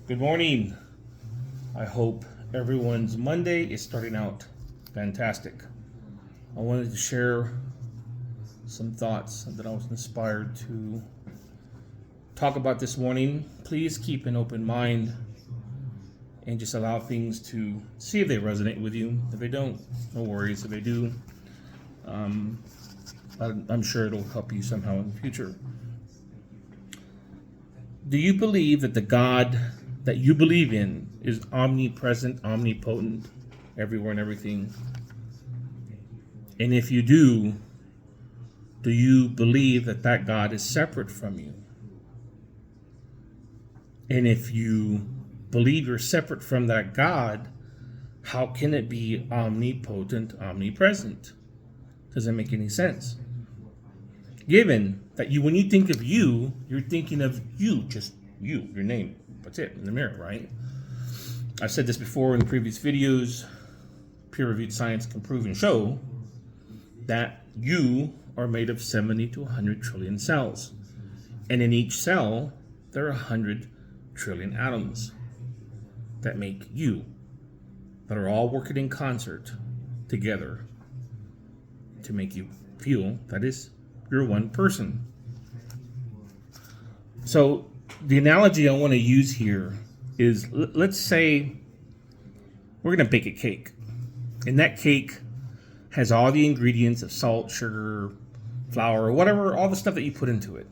Good morning. I hope everyone's Monday is starting out fantastic. I wanted to share some thoughts that I was inspired to talk about this morning. Please keep an open mind and just allow things to see if they resonate with you. If they don't, no worries. If they do, I'm sure it'll help you somehow in the future. Do you believe that the God that you believe in is omnipresent, omnipotent, everywhere and everything? And if you do you believe that that God is separate from you? And if you believe you're separate from that God, how can it be omnipotent, omnipresent? Doesn't make any sense. Given that when you think of you, you're thinking of you, just you, your name. That's it, in the mirror, right? I've said this before in previous videos. Peer-reviewed science can prove and show that you are made of 70 to 100 trillion cells. And in each cell, there are 100 trillion atoms that make you, that are all working in concert together to make you feel that is you're one person. So the analogy I want to use here is, let's say we're going to bake a cake. And that cake has all the ingredients of salt, sugar, flour, whatever, all the stuff that you put into it,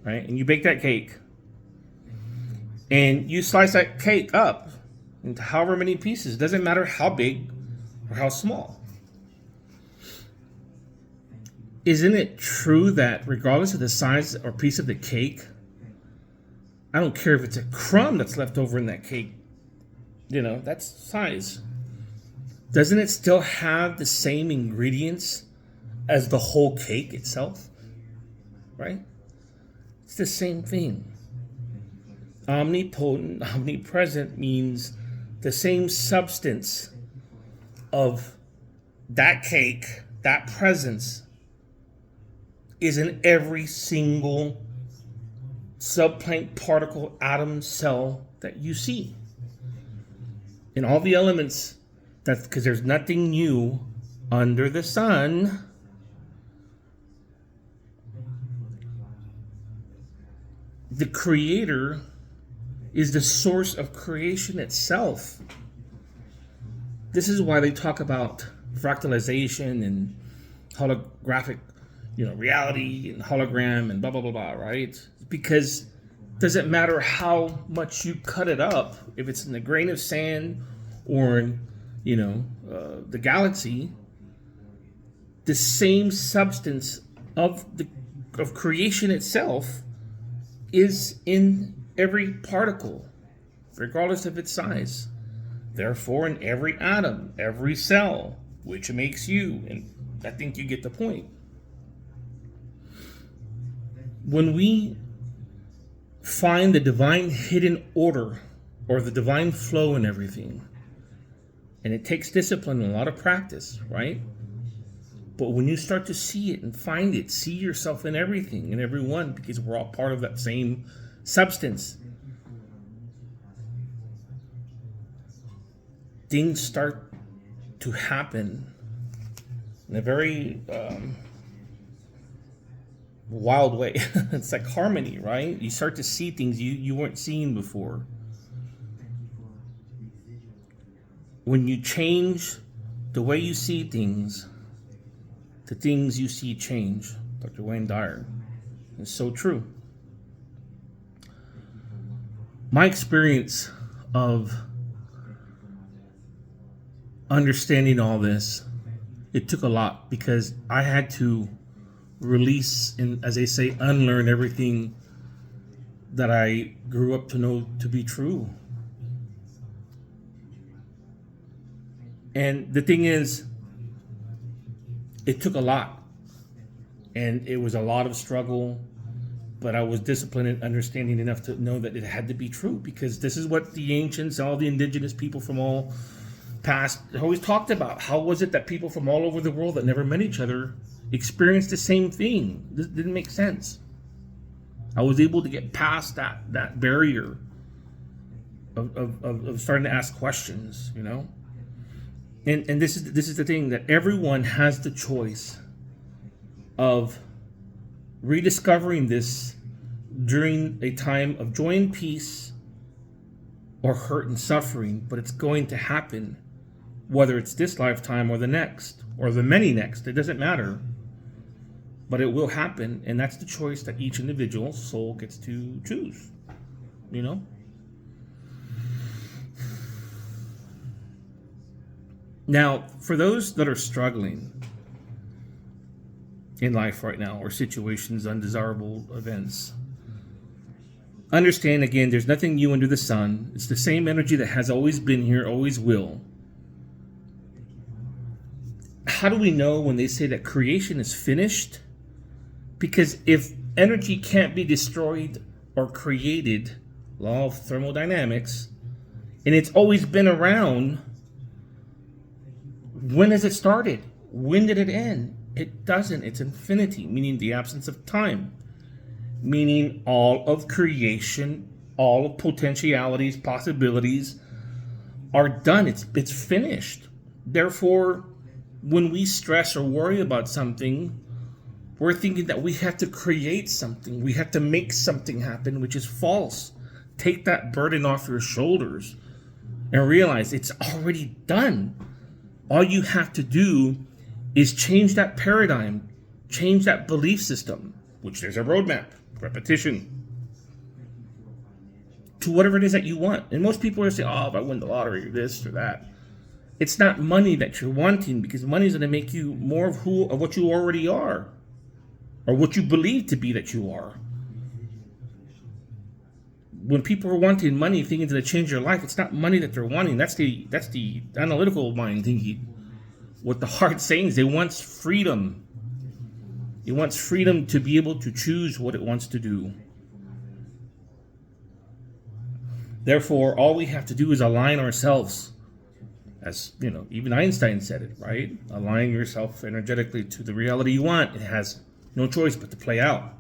right? And you bake that cake. And you slice that cake up into however many pieces. It doesn't matter how big or how small. Isn't it true that regardless of the size or piece of the cake, I don't care if it's a crumb that's left over in that cake, that's size. Doesn't it still have the same ingredients as the whole cake itself? Right? It's the same thing. Omnipotent, omnipresent means the same substance of that cake, that presence, is in every single subplank, particle, atom, cell that you see. In all the elements, that's because there's nothing new under the sun. The creator is the source of creation itself. This is why they talk about fractalization and holographic reality and hologram and blah, blah, blah, blah, right? Because doesn't matter how much you cut it up, if it's in a grain of sand or in, the galaxy, the same substance of creation itself is in every particle, regardless of its size. Therefore, in every atom, every cell, which makes you, and I think you get the point. When we find the divine hidden order or the divine flow in everything, and it takes discipline and a lot of practice, right? But when you start to see it and find it, see yourself in everything and everyone, because we're all part of that same substance, things start to happen in a very wild way. It's like harmony, right? You start to see things you weren't seeing before. When you change the way you see things, the things you see change. Dr. Wayne Dyer. It's so true. My experience of understanding all this, it took a lot, because I had to release and, as they say, unlearn everything that I grew up to know to be true. And the thing is, it took a lot, and it was a lot of struggle, but I was disciplined and understanding enough to know that it had to be true, because this is what the ancients, all the indigenous people from all past always talked about. How was it that people from all over the world that never met each other experienced the same thing? This didn't make sense. I was able to get past that barrier of starting to ask questions, you know. And this is the thing, that everyone has the choice of rediscovering this during a time of joy and peace or hurt and suffering, but it's going to happen, whether it's this lifetime or the next or the many next. It doesn't matter, but it will happen, and that's the choice that each individual soul gets to choose, you know. Now, for those that are struggling in life right now, or situations, undesirable events, understand again, there's nothing new under the sun. It's the same energy that has always been here, always will. How do we know when they say that creation is finished? Because if energy can't be destroyed or created, law of thermodynamics, and it's always been around, when has it started? When did it end? It doesn't. It's infinity, meaning the absence of time, meaning all of creation, all of potentialities, possibilities are done. It's finished. Therefore, when we stress or worry about something, we're thinking that we have to create something. We have to make something happen, which is false. Take that burden off your shoulders and realize it's already done. All you have to do is change that paradigm, change that belief system, which there's a roadmap, repetition, to whatever it is that you want. And most people are saying, oh, if I win the lottery or this or that. It's not money that you're wanting, because money is going to make you more of what you already are, or what you believe to be that you are. When people are wanting money, thinking it's going to change your life, it's not money that they're wanting. That's the analytical mind thinking. What the heart saying is, they want freedom. It wants freedom to be able to choose what it wants to do. Therefore, all we have to do is align ourselves. As you know, even Einstein said it, right? Align yourself energetically to the reality you want. It has no choice but to play out.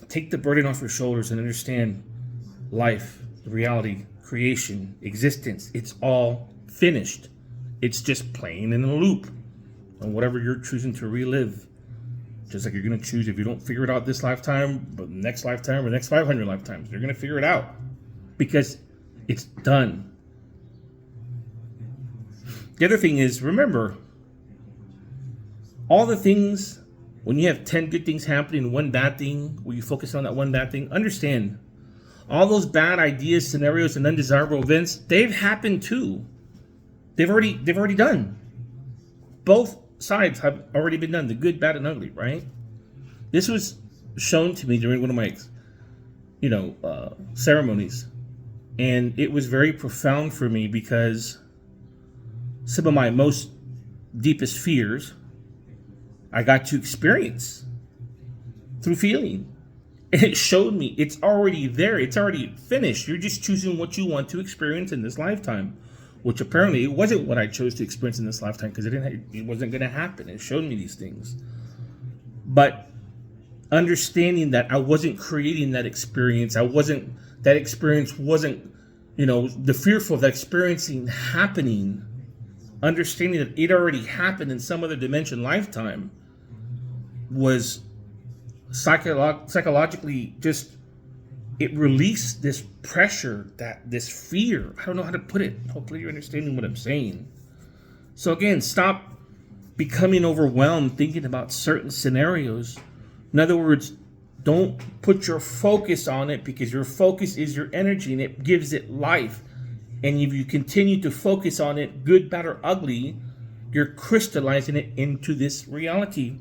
Take the burden off your shoulders and understand life, reality, creation, existence. It's all finished. It's just playing in a loop on whatever you're choosing to relive. Just like you're going to choose, if you don't figure it out this lifetime, but next lifetime or next 500 lifetimes, you're going to figure it out because it's done. The other thing is, remember, all the things, when you have 10 good things happening and one bad thing, where you focus on that one bad thing, understand, all those bad ideas, scenarios, and undesirable events, they've happened too. They've already done. Both sides have already been done, the good, bad, and ugly, right? This was shown to me during one of my, ceremonies. And it was very profound for me, because some of my most deepest fears I got to experience through feeling. And it showed me it's already there. It's already finished. You're just choosing what you want to experience in this lifetime, which apparently it wasn't what I chose to experience in this lifetime, because it wasn't going to happen. It showed me these things. But understanding that I wasn't creating that experience, that experience wasn't, the fearful of that experiencing happening, understanding that it already happened in some other dimension lifetime, was psychologically just, it released this pressure, this fear. I don't know how to put it. Hopefully you're understanding what I'm saying. So again, stop becoming overwhelmed thinking about certain scenarios. In other words, don't put your focus on it, because your focus is your energy and it gives it life. And if you continue to focus on it, good, bad, or ugly, you're crystallizing it into this reality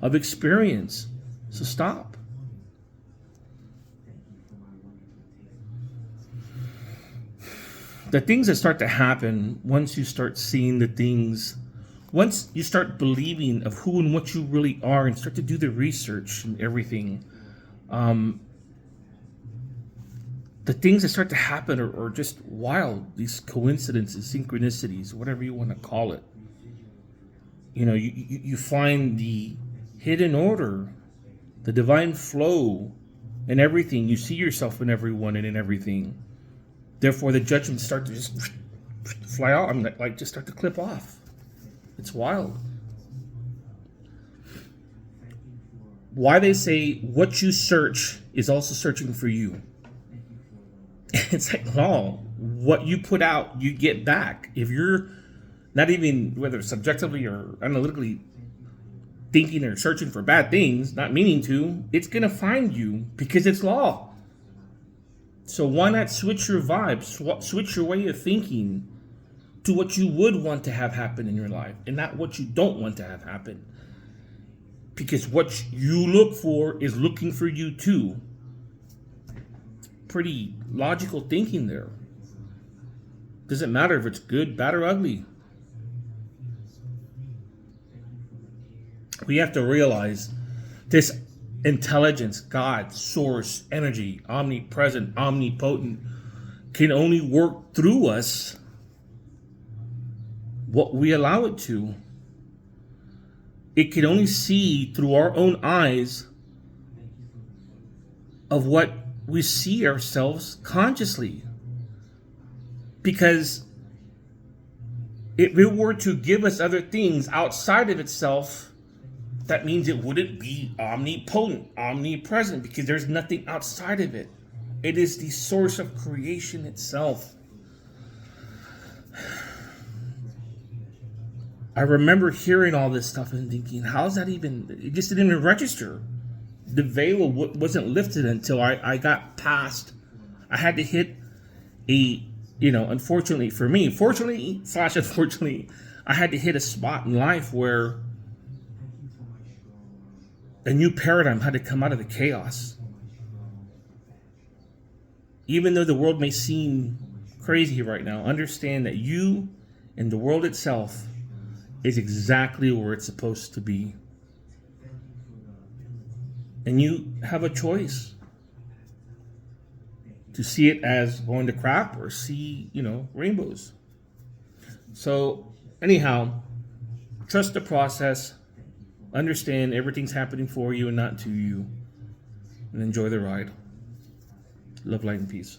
of experience. So stop. The things that start to happen once you start seeing the things, once you start believing of who and what you really are and start to do the research and everything, the things that start to happen are just wild. These coincidences, synchronicities, whatever you want to call it. You find the hidden order, the divine flow in everything. You see yourself in everyone and in everything. Therefore, the judgments start to just fly out. I'm like just start to clip off. It's wild. Why they say what you search is also searching for you. It's like, no, what you put out, you get back. If you're not even, whether subjectively or analytically thinking or searching for bad things, not meaning to, it's going to find you because it's law. So why not switch your vibe, switch your way of thinking to what you would want to have happen in your life and not what you don't want to have happen. Because what you look for is looking for you too. Pretty logical thinking there. Doesn't matter if it's good, bad, or ugly. We have to realize this intelligence, God, source, energy, omnipresent, omnipotent, can only work through us what we allow it to. It can only see through our own eyes of what we see ourselves consciously. Because if it were to give us other things outside of itself, that means it wouldn't be omnipotent, omnipresent, because there's nothing outside of it. It is the source of creation itself. I remember hearing all this stuff and thinking, how's that even, it just didn't even register. The veil wasn't lifted until I got past, I had to hit a, unfortunately for me, unfortunately, I had to hit a spot in life where a new paradigm had to come out of the chaos. Even though the world may seem crazy right now, understand that you and the world itself is exactly where it's supposed to be. And you have a choice to see it as going to crap or see, rainbows. So anyhow, trust the process. Understand everything's happening for you and not to you. And enjoy the ride. Love, light, and peace.